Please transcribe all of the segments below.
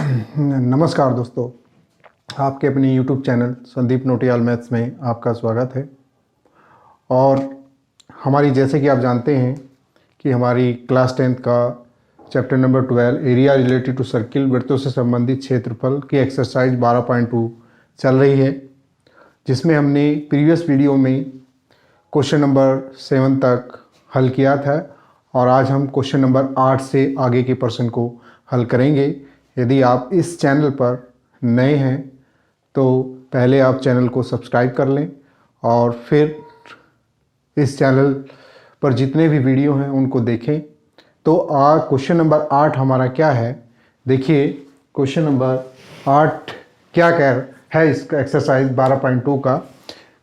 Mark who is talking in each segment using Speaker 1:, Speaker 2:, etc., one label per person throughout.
Speaker 1: नमस्कार दोस्तों, आपके अपने YouTube channel Sandeep Notiyal maths में आपका स्वागत है। और हमारी जैसे कि आप जानते हैं कि हमारी क्लास 10th का chapter number 12 area related to circle वृत्तों से संबंधित क्षेत्रफल की एक्सरसाइज 12.2 चल रही है, जिसमें हमने प्रीवियस वीडियो में क्वेश्चन नंबर 7 तक हल किया था और आज हम क्वेश्चन नंबर 8 से आगे के प्रश्न को हल करेंगे। यदि आप इस चैनल पर नए हैं तो पहले आप चैनल को सब्सक्राइब कर लें और फिर इस चैनल पर जितने भी वीडियो हैं उनको देखें। तो आज क्वेश्चन नंबर 8 हमारा क्या है, देखिए क्वेश्चन नंबर 8 क्या कह है। इसका एक्सरसाइज 12.2 का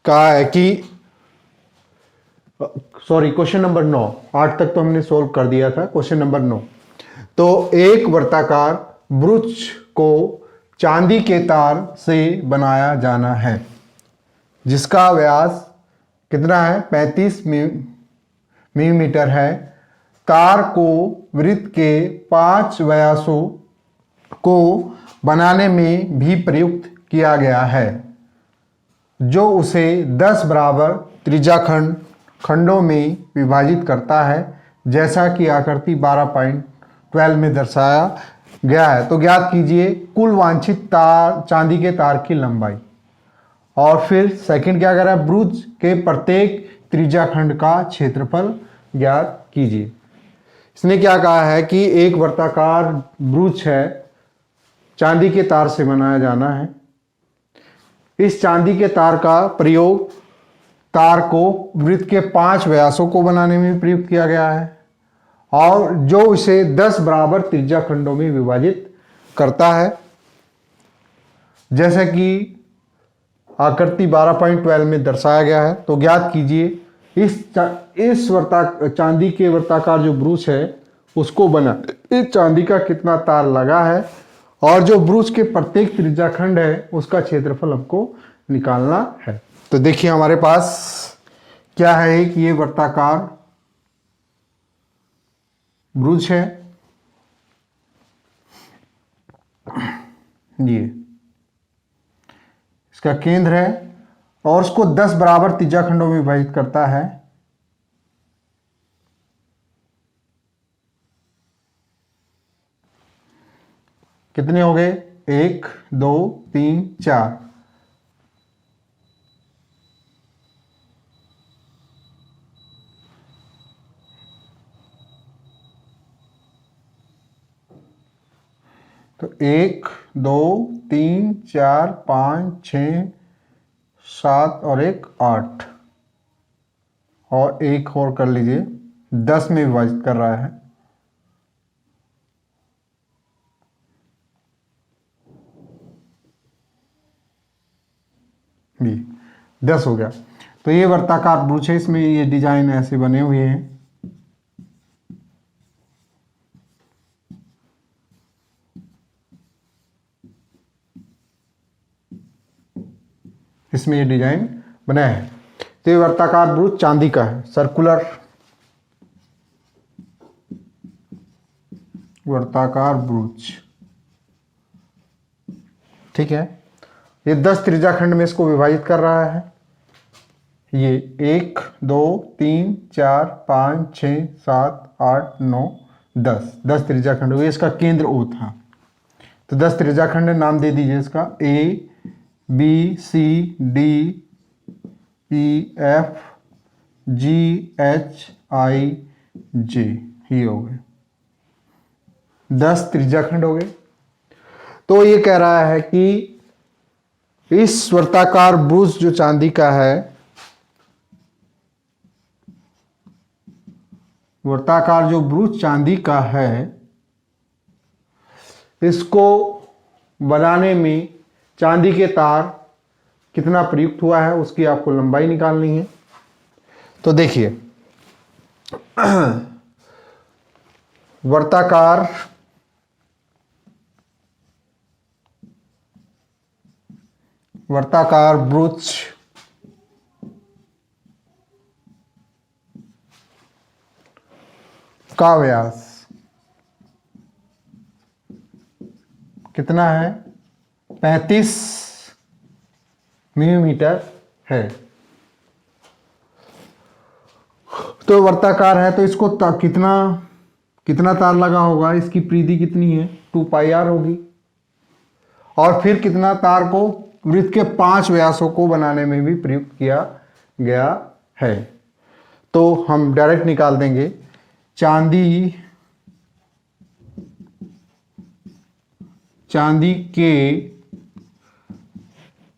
Speaker 1: कहा है कि क्वेश्चन नंबर 9, 8 तक तो हमने सोल्व कर दिया था। क्वेश्चन नंबर 9, तो एक वर्ताकार वृत्त को चांदी के तार से बनाया जाना है जिसका व्यास कितना है, 35 मिलीमीटर है। तार को वृत्त के 5 व्यासों को बनाने में भी प्रयुक्त किया गया है, जो उसे 10 बराबर त्रिज्याखंड खंडों में विभाजित करता है, जैसा कि आकृति 12.12 में दर्शाया गया है। तो ज्ञात कीजिए कुल वांछित तार चांदी के तार की लंबाई। और फिर सेकंड क्या कर रहा है, वृत्त के प्रत्येक त्रिज्याखंड का क्षेत्रफल ज्ञात कीजिए। इसने क्या कहा है कि एक वर्ताकार वृत्त है, चांदी के तार से बनाया जाना है। इस चांदी के तार का प्रयोग तार को वृत्त के 5 व्यासों को बनाने में प्रयुक्त किया गया है और जो इसे 10 बराबर त्रिज्याखंडों में विभाजित करता है, जैसे कि आकृति 12.12 में दर्शाया गया है। तो ज्ञात कीजिए इस चांदी के वर्ताकार जो ब्रूच है उसको बना इस चांदी का कितना तार लगा है और जो ब्रूच के प्रत्येक त्रिज्याखंड है उसका क्षेत्रफल हमको निकालना है। तो देखिए हमारे पास क्या है कि ये वर्ताकार ब्रूच है, ये इसका केंद्र है और उसको 10 बराबर त्रिज्याखंडों में विभाजित करता है। कितने हो गए, 1 2 3 4। तो 1 2 3 4 5 6 7 और 1 8 और एक और कर लीजिए, 10 में विभाजित कर रहा है। भी 10 हो गया। तो ये वर्ताकार ब्रूच है, इसमें ये डिजाइन ऐसे बने हुए हैं। इसमें ये डिजाइन बना है। तो ये वर्ताकार ब्रूच चांदी का है, सर्कुलर वर्ताकार ब्रूच, ठीक है। ये 10 त्रिज्याखंड में इसको विभाजित कर रहा है। ये 1 2 3 4 5 6 7 8 9 10 त्रिज्याखंड हुए। इसका केंद्र O था, तो 10 त्रिज्याखंड नाम दे दीजिए इसका, A B C D E F G H I J, ये हो गए 10 त्रिज्याखंड हो गए। तो ये कह रहा है कि इस वर्ताकार ब्रूच जो चांदी का है, वर्ताकार जो ब्रूच चांदी का है, इसको बनाने में चांदी के तार कितना प्रयुक्त हुआ है उसकी आपको लंबाई निकालनी है। तो देखिए वर्ताकार ब्रूच का व्यास कितना है, 35 मिलीमीटर है। तो वर्ताकार है तो इसको कितना तार लगा होगा, इसकी परिधि कितनी है, 2πr होगी। और फिर कितना तार को वृत्त के 5 व्यासों को बनाने में भी प्रयुक्त किया गया है। तो हम डायरेक्ट निकाल देंगे। चांदी के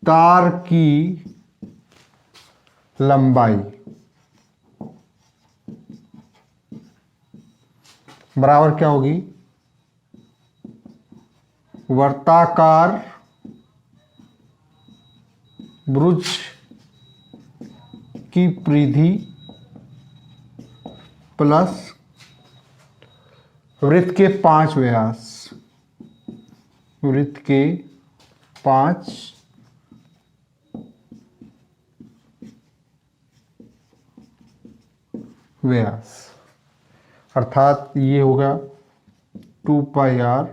Speaker 1: तार की लंबाई बराबर क्या होगी, वर्ताकार ब्रुज की परिधि प्लस वृत्त के 5 व्यास, वृत्त के 5 व्यास, अर्थात ये होगा 2πr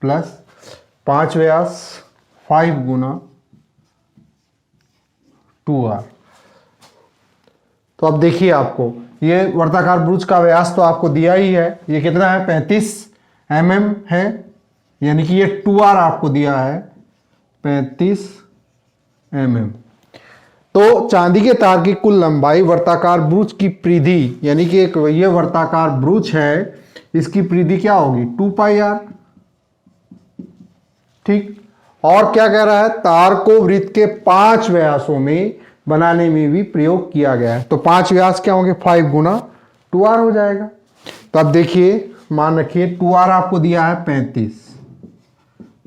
Speaker 1: प्लस 5 व्यास 5 गुना 2r। तो अब देखिए, आपको ये वर्ताकार ब्रुज का व्यास तो आपको दिया ही है, ये कितना है, 35 mm है, यानी कि ये 2r आपको दिया है 35 mm। तो चांदी के तार की कुल लंबाई वर्ताकार ब्रुज की परिधि, यानी कि एक ये वर्ताकार ब्रुज है, इसकी परिधि क्या होगी, 2πr। ठीक, और क्या कह रहा है, तार को वृत्त के 5 व्यासों में बनाने में भी प्रयोग किया गया है। तो 5 व्यास क्या होंगे, 5 गुना 2r हो जाएगा। तो अब देखिए, मान रखिए 2r आपको दिया है 35,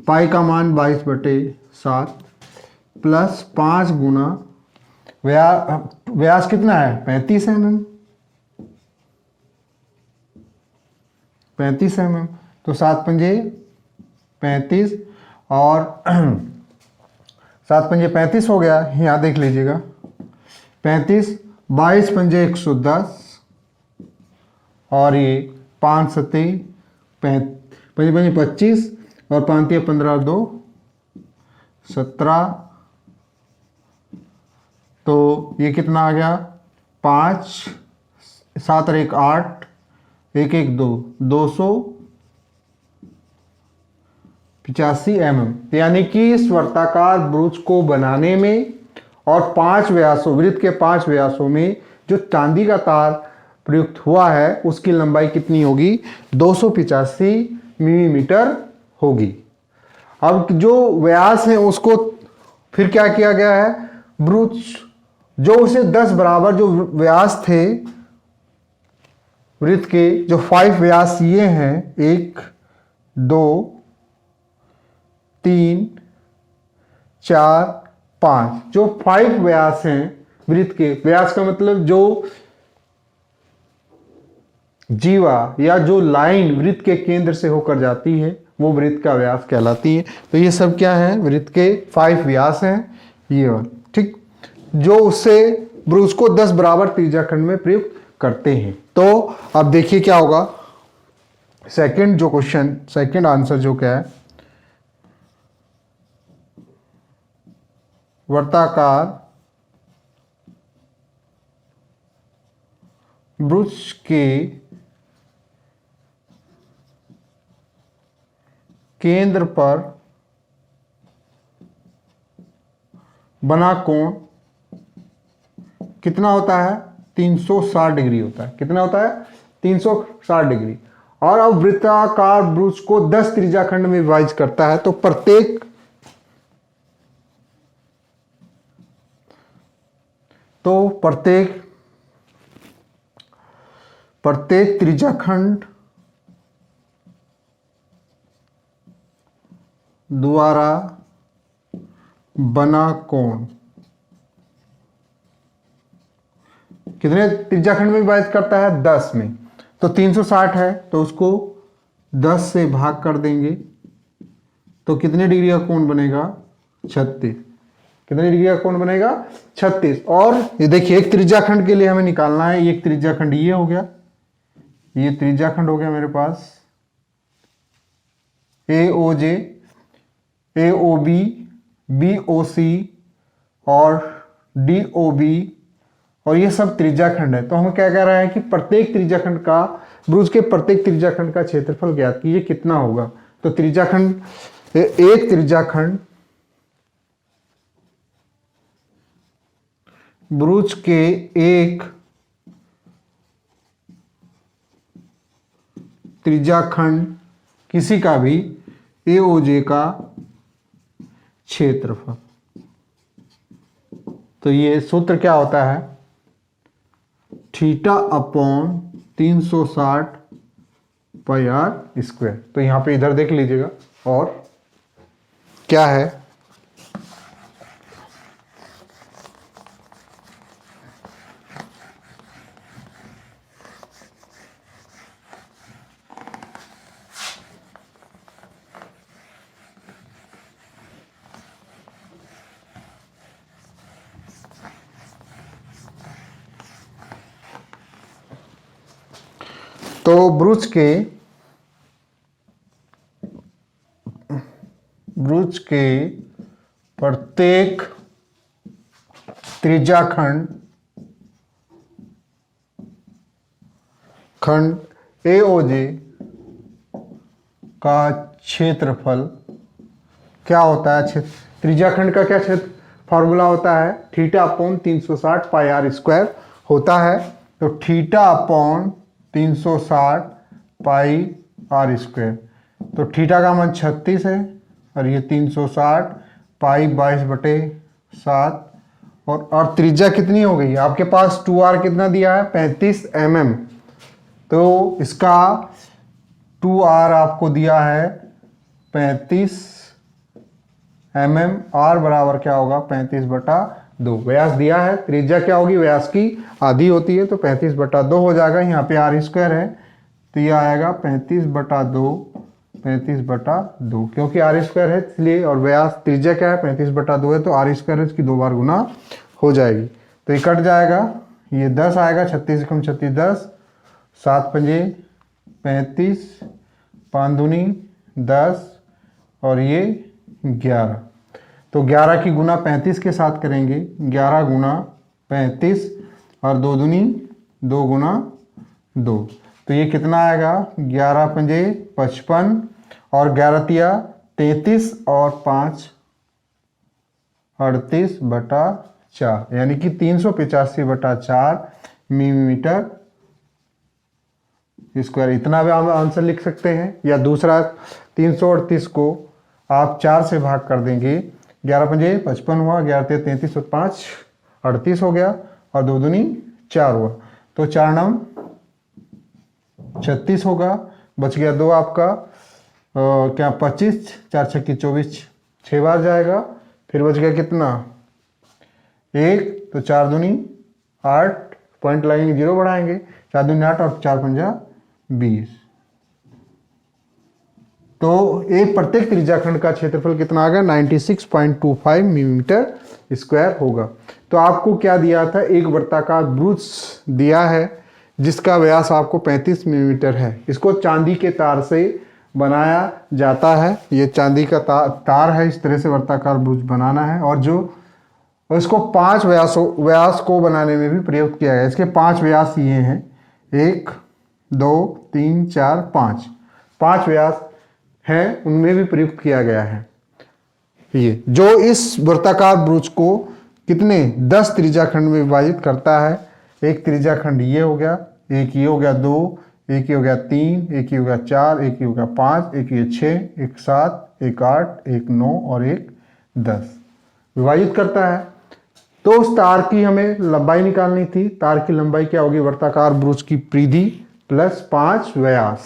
Speaker 1: पाई का मान 22/7 प्लस 5 गुना व्यास कितना है, 35 mm, 35 mm। तो 7 पंजे 35 और 7 पंजे 35 हो गया, यहाँ देख लीजिएगा 35, 22 पंजे 110 और ये 5 सत्ते 25 और 5 15 2 17। तो ये कितना आ गया, 5 7 और 1 8 1 1 2 285 mm। यानी कि इस वर्ताकार ब्रुज को बनाने में और 5 व्यासों, वृत्त के 5 व्यासों में जो चांदी का तार प्रयुक्त हुआ है उसकी लंबाई कितनी होगी, 285 मिलीमीटर होगी। अब जो व्यास है उसको फिर क्या किया गया है, ब्रुज जो उसे 10 बराबर जो व्यास थे वृत्त के, जो 5 व्यास ये हैं, 1 2 3 4 5, जो 5 व्यास हैं वृत्त के, व्यास का मतलब जो जीवा या जो लाइन वृत्त के केंद्र से होकर जाती है वो वृत्त का व्यास कहलाती है। तो ये सब क्या है, वृत्त के 5 व्यास हैं ये वाला। ठीक, जो उससे ब्रुज को 10 बराबर त्रिज्याखंड में प्रयुक्त करते हैं। तो अब देखिए क्या होगा, सेकंड जो क्वेश्चन, सेकंड आंसर जो क्या है, वर्ताकार ब्रुज के केंद्र पर बना कोण कितना होता है, 360 डिग्री होता है। कितना होता है, 360 डिग्री। और अब वृत्ताकार ब्रुज को 10 त्रिज्याखंड में विभाजित करता है। तो प्रत्येक त्रिज्याखंड द्वारा बना कोण कितने त्रिज्याखंड में विभाजित करता है, 10 में। तो 360 है तो उसको 10 से भाग कर देंगे तो कितने डिग्री का कोण बनेगा, 36। कितने डिग्री का कोण बनेगा, 36। और ये देखिए, एक त्रिज्याखंड के लिए हमें निकालना है, एक त्रिज्याखंड ये हो गया, ये त्रिज्याखंड हो गया मेरे पास AOJ, AOB, BOC और DOB, और ये सब त्रिज्याखंड है। तो हम क्या कह रहे हैं कि प्रत्येक त्रिज्याखंड का, ब्रुज के प्रत्येक त्रिज्याखंड का क्षेत्रफल ज्ञात कीजिए कितना होगा। तो त्रिज्याखंड, एक त्रिज्याखंड ब्रुज के एक त्रिज्याखंड किसी का भी AOJ का क्षेत्रफल। तो ये सूत्र क्या होता है, theta upon 360 pi r square. तो यहां पे इधर देख लीजिएगा, और क्या है, तो ब्रुज के प्रत्येक त्रिज्याखंड AOJ का क्षेत्रफल क्या होता है, त्रिज्याखंड का क्या क्षेत्र फॉर्मूला होता है, theta upon 360 pi r square होता है। तो theta upon 360 pi r square, तो थीटा का मान 36 है और ये 360 पाई 22/7, और त्रिज्या कितनी हो गई आपके पास, 2r कितना दिया है 35 mm। तो इसका 2r आपको दिया है 35 mm, r बराबर क्या होगा 35/2। व्यास दिया है, त्रिज्या क्या होगी, व्यास की आधी होती है, तो 35/2 हो जाएगा। यहाँ पे आर स्क्वायर है तो ये आएगा 35/2, क्योंकि आर स्क्वायर है इसलिए, और व्यास त्रिज्या क्या है 35/2 है, तो आर स्क्वायर है, इसकी 2 बार गुना हो जाएगी। तो ये कट जाएगा, ये 10 आएगा, 36 कम 36 10, 7 पंजे 35, 5 दूनी 10 और ये 11। तो 11 की गुना 35 के साथ करेंगे, 11 गुना 35 और 2 दूनी 2 गुना 2, तो ये कितना आएगा 11 पंजे 55 और 11 तिया 33 और 5 38/4, यानी कि 385/4 मिलीमीटर स्क्वायर। इतना भी हम आंसर लिख सकते हैं। या दूसरा 338 को आप 4 से भाग कर देंगे, 11 पंजे 55 हुआ, 11 तिया 33 और 5 38 हो गया, और 2 दूनी 4 हुआ, तो 4 9 36 होगा, बच गया 2 आपका क्या 25, 4 छक्की 24, 6 बार जाएगा, फिर बच गया कितना 1, तो 4 दूनी 8, पॉइंट लगेंगे 0 बढ़ाएंगे, 4 दूनी 8 और 4 पंजा 20। तो एक प्रत्येक त्रिज्याखंड का क्षेत्रफल कितना आ गया 96.25 मिलीमीटर स्क्वायर होगा। तो आपको क्या दिया था, एक वृत्ताकार ब्रुज दिया है जिसका व्यास आपको 35 मिलीमीटर है। इसको चांदी के तार से बनाया जाता है, ये चांदी का तार है, इस तरह से वृत्ताकार ब्रुज बनाना है, और जो इसको 5 व्यास को बनाने में भी प्रयोग किया गया। इसके 5 व्यास ये हैं, 1 2 3 4 5 व्यास है, उनमें भी प्रयुक्त किया गया है। ये जो इस वृत्ताकार ब्रुज को कितने 10 त्रिज्याखंड में विभाजित करता है। एक त्रिज्याखंड ये हो गया, एक ये हो गया 2, एक ये हो गया 3, एक ये हो गया 4, एक ये हो गया 5, एक ये 6, एक 7, एक 8, एक 9 और एक 10 विभाजित करता है। तो उस तार की हमें लंबाई निकालनी थी। तार की लंबाई क्या होगी, वृत्ताकार ब्रुज की परिधि प्लस 5 व्यास,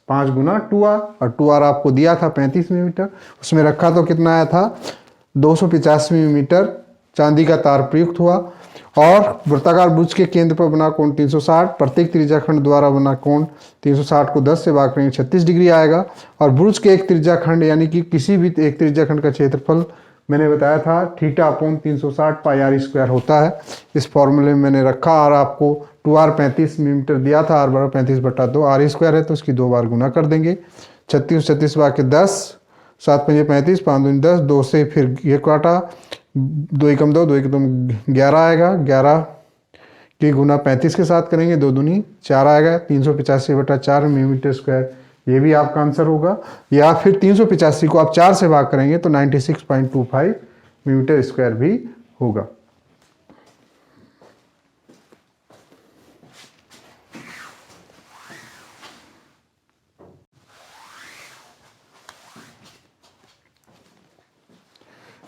Speaker 1: 5 गुना 2r, और 2r आपको दिया था 35 मिलीमीटर, उसमें रखा तो कितना आया था 285 मिलीमीटर चांदी का तार प्रयुक्त हुआ। और वृत्ताकार ब्रुज के केंद्र पर बना कोण 360, प्रत्येक त्रिज्याखंड द्वारा बना कोण 360 को 10 से भाग करेंगे 36 डिग्री आएगा। और ब्रुज के एक त्रिज्याखंड यानी कि किसी भी एक त्रिज्याखंड का क्षेत्रफल मैंने बताया था theta upon 360 pi r square होता है। इस फॉर्मूले में मैंने रखा, और आपको 2r 35 मिलीमीटर दिया था, r बराबर 35/2, आर स्क्वायर है तो उसकी 2 बार गुना कर देंगे, 36 36 बार के 10, 7 पंजे 35, 5 दूनी 10, 2 से फिर ये काटा, 2 एकम 2, 2 एकम 11 आएगा, 11 की गुना 35 के साथ करेंगे, 2 दूनी 4 आएगा, 385/4 मिलीमीटर स्क्वायर, ये भी आपका आंसर होगा। या फिर 385 को आप 4 से भाग करेंगे तो 96.25 मिलीमीटर स्क्वायर भी होगा।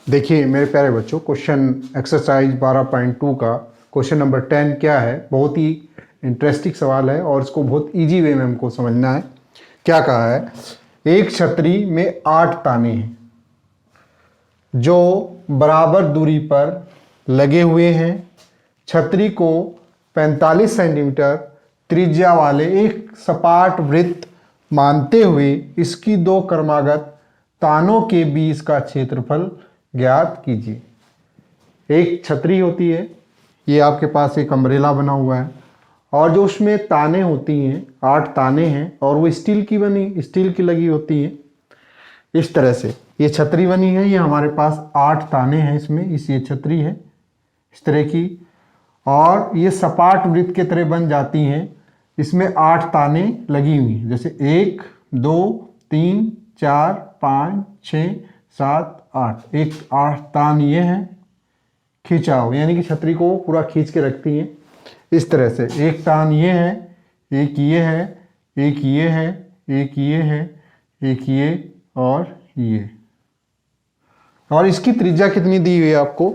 Speaker 1: देखिए मेरे प्यारे बच्चों, क्वेश्चन एक्सरसाइज 12.2 का क्वेश्चन नंबर 10 क्या है, बहुत ही इंटरेस्टिंग सवाल है और इसको बहुत इजी वे में हमको समझना है। क्या कहा है, एक छतरी में 8 ताने हैं जो बराबर दूरी पर लगे हुए हैं। छतरी को 45 सेंटीमीटर त्रिज्या वाले एक सपाट वृत्त मानते हुए इसकी 2 क्रमागत तानों के बीच का क्षेत्रफल ज्ञात कीजिए। एक छतरी होती है, ये आपके पास एक अम्ब्रेला बना हुआ है और जो उसमें ताने होती हैं, 8 ताने हैं और वो स्टील की लगी होती हैं। इस तरह से ये छतरी बनी है, ये हमारे पास 8 ताने हैं इसमें, ये छतरी है इस तरह की और ये सपाट वृत्त के तरह बन जाती हैं। इसमें 8 ताने लगी हुई हैं, जैसे 1 2 3 4 5 6 7 8, एक 8 तान ये हैं खिंचाव, यानी कि छतरी को पूरा खींच के रखती हैं। इस तरह से एक तान ये है, एक ये है, एक ये है, एक ये है, एक ये और ये। और इसकी त्रिज्या कितनी दी हुई है आपको,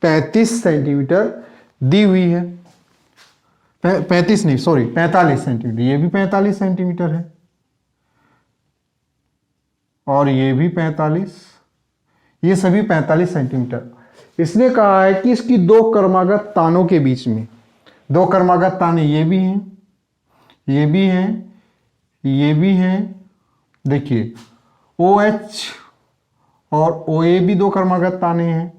Speaker 1: 35 सेंटीमीटर दी हुई है। 45 सेंटीमीटर, ये भी 45 सेंटीमीटर है और ये भी 45, ये सभी 45 सेंटीमीटर। इसने कहा है कि इसकी 2 क्रमागत तानों के बीच में, 2 क्रमागत ताने ये भी हैं, ये भी हैं, ये भी हैं। देखिए OH और OA भी 2 क्रमागत ताने हैं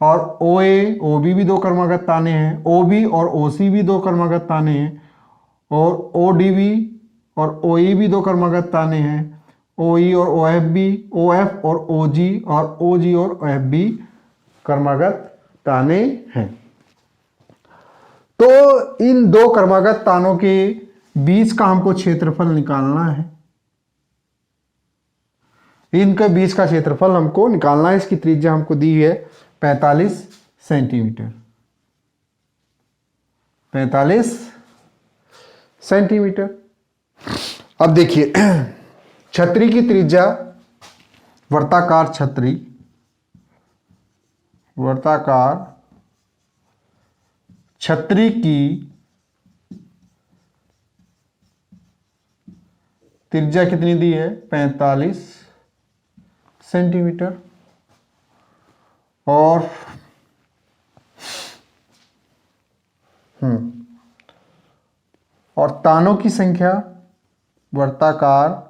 Speaker 1: और OA OB भी 2 क्रमागत ताने हैं, OB और OC भी 2 क्रमागत ताने हैं और ODB और OE भी 2 क्रमागत ताने हैं, OE और OF भी, OF और OG और OG और OF भी क्रमागत ताने हैं। तो इन 2 क्रमागत तानों के बीच का हमको क्षेत्रफल निकालना है, इनके बीच का क्षेत्रफल हमको निकालना है। इसकी त्रिज्या हमको दी है 45 सेंटीमीटर, 45 सेंटीमीटर। अब देखिए छतरी की त्रिज्या, वर्ताकार छतरी, वर्ताकार छतरी की त्रिज्या कितनी दी है, 45 सेंटीमीटर और तानों की संख्या, वर्ताकार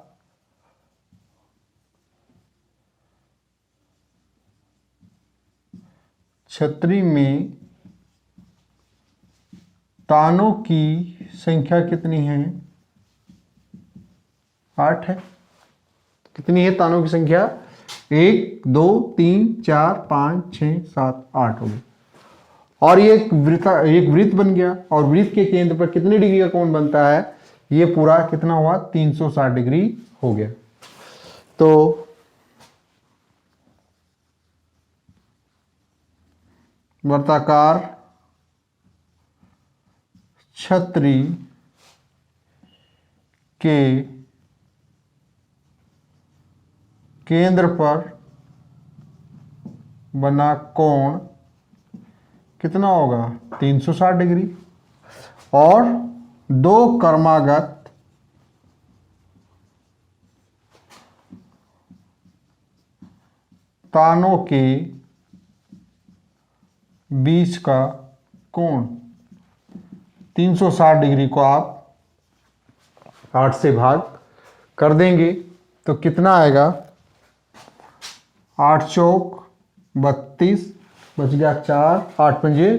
Speaker 1: छतरी में तानों की संख्या कितनी है, 8 है। कितनी है तानों की संख्या, 1 2 3 4 5 6 7 8 होगी। और ये एक वृत्त बन गया और वृत्त के केंद्र पर कितने डिग्री का कोण बनता है, ये पूरा कितना हुआ, 360 डिग्री हो गया। तो वर्ताकार छतरी के केंद्र पर बना कोण कितना होगा, 360 डिग्री और 2 क्रमागत तानों के बीच का कोण, 360 डिग्री को आप 8 से भाग कर देंगे तो कितना आएगा, 8 चौक 32, बच गया 4, 8 पंजे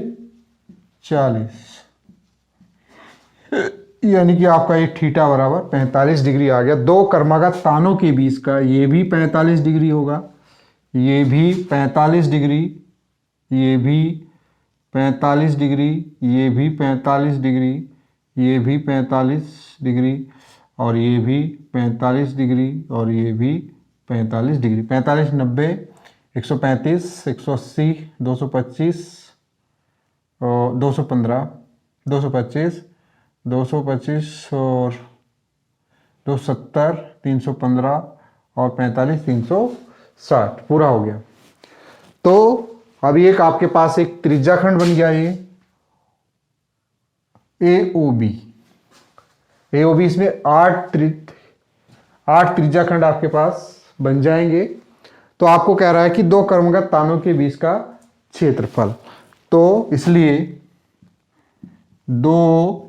Speaker 1: 40। यानी कि आपका ये थीटा बराबर 45 डिग्री आ गया। दो कर्मागत तानों के बीच का ये भी 45 डिग्री होगा, ये भी 45 डिग्री, ये भी 45 डिग्री, ये भी 45 डिग्री, ये भी 45 डिग्री, और ये भी 45 डिग्री, और ये भी 45 डिग्री। 45 90 135 180 225 और 215 225 225 और 270 315 और 45 360 पूरा हो गया। तो अभी एक आपके पास एक त्रिज्याखंड बन गया ये AOB। AOB इसमें 8 त्रिज्याखंड आपके पास बन जाएंगे। तो आपको कह रहा है कि दो कर्मगत तानों के बीच का क्षेत्रफल, तो इसलिए दो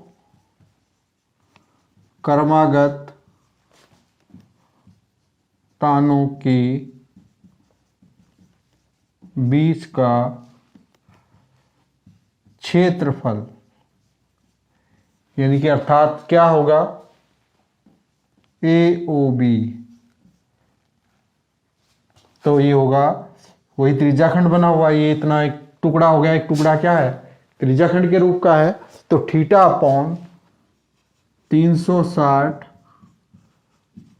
Speaker 1: कर्मागत तानों के बीच का क्षेत्रफल, यानी कि अर्थात क्या होगा, AOB, तो ये होगा वही त्रिज्याखंड बना हुआ, ये इतना एक टुकड़ा हो गया। एक टुकड़ा क्या है, त्रिज्याखंड के रूप का है, तो theta upon 360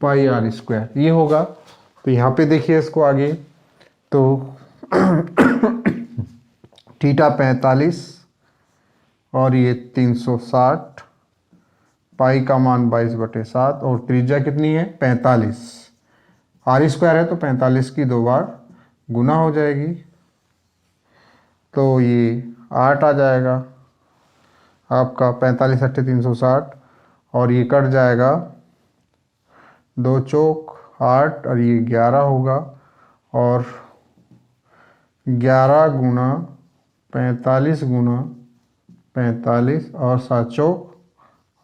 Speaker 1: pi r square ये होगा। तो यहाँ पे देखिए इसको आगे, तो थीटा 45 और ये 360, पाई का मान 22/7 और त्रिज्या कितनी है 45, आर स्क्वायर है तो 45 की 2 बार गुना हो जाएगी, तो ये 8 आ जाएगा आपका। 45 8 360 और ये कट जाएगा, 2 चौक 8 और ये 11 होगा, और 11 गुना 45 गुना 45 और 7 चौक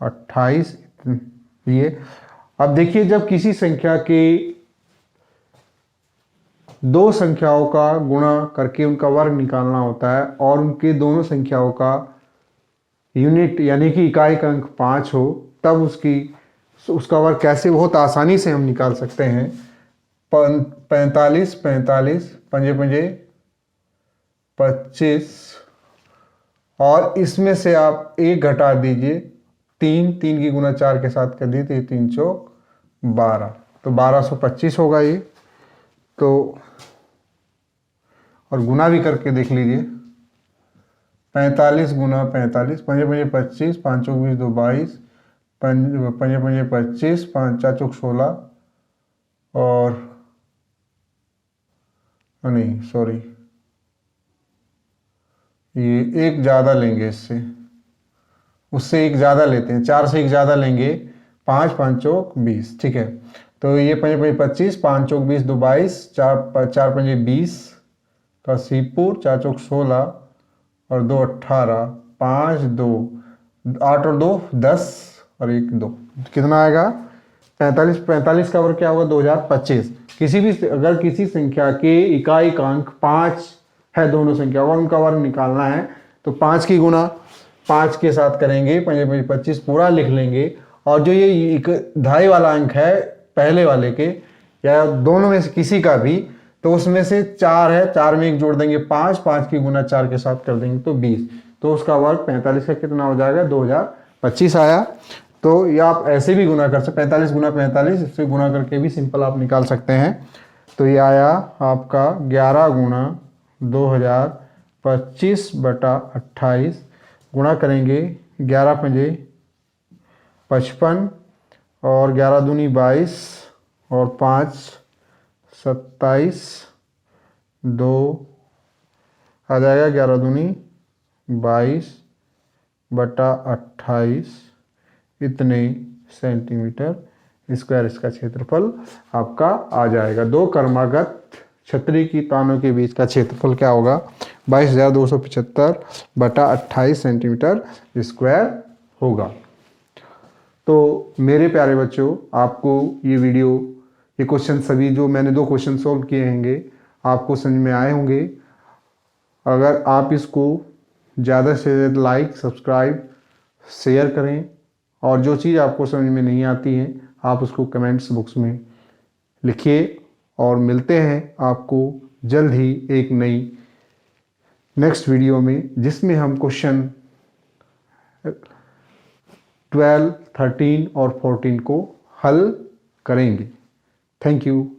Speaker 1: 28 ये। अब देखिए जब किसी संख्या के दो संख्याओं का गुणा करके उनका वर्ग निकालना होता है और उनके दोनों संख्याओं का यूनिट यानी कि इकाई का अंक 5 हो, तब उसका वर्ग कैसे बहुत आसानी से हम निकाल सकते हैं। 45 45 पंजे पंजे 25 और इसमें से आप 1 घटा दीजिए, 3 3 की गुना 4 के साथ कर दीजिए, 3 चौक 12, तो 1225 होगा ये। तो और गुना भी करके देख लीजिए, 45 गुना 45 पंजे पंजे 25 5 चौक 20 2 22 पंजे पंजे 25 5 4 चौक 16 और नहीं सॉरी ये एक ज़्यादा लेंगे, उससे एक ज़्यादा लेते हैं, 4 से एक ज़्यादा लेंगे, 5 5 चौक 20, ठीक है। तो ये पंजे पंजे 25 5 चौक 20 2 22 4 पंजे 20 का सीपुर 4 चौक 16 और 2 18 5 2 8 और 2 10 और 1 2 कितना आएगा 45। 45 का वर्ग क्या होगा 2025। किसी भी अगर किसी संख्या के इकाई का अंक 5 है, दोनों संख्या और उनका वर्ग निकालना है तो 5 की गुना 5 के साथ करेंगे, 5 5 25 पूरा लिख लेंगे, और जो ये एक ढाई वाला अंक है पहले वाले के या दोनों में से किसी का भी, तो उसमें से 4 है, 4 में 1 जोड़ देंगे 5, 5 की गुना 4 के साथ कर देंगे तो 20, तो उसका वर्ग 45 का कितना हो जाएगा 2025 आया। तो ये आप ऐसे भी गुना कर सकते, 45 गुना 45 इससे गुना करके भी सिंपल आप निकाल सकते हैं। तो ये आया आपका 11 गुना 2025/28 गुणा करेंगे 11 पंजे 55 और 11 दूनी 22 और 5 27 2 आ जाएगा 11 दूनी 22/28 इतने सेंटीमीटर स्क्वायर इसका क्षेत्रफल आपका आ जाएगा। दो कर्मागत छतरी की तानों के बीच का क्षेत्रफल क्या होगा 22,275/28 सेंटीमीटर स्क्वायर होगा। तो मेरे प्यारे बच्चों, आपको ये वीडियो ये क्वेश्चन सभी जो मैंने 2 क्वेश्चन सॉल्व किए होंगे आपको समझ में आए होंगे। अगर आप इसको ज़्यादा से ज़्यादा लाइक सब्सक्राइब शेयर करें और जो चीज़ आपको समझ में नहीं आती है आप उसको कमेंट्स बॉक्स में लिखिए। और मिलते हैं आपको जल्द ही एक नई नेक्स्ट वीडियो में, जिसमें हम क्वेश्चन 12, 13 और 14 को हल करेंगे। Thank you.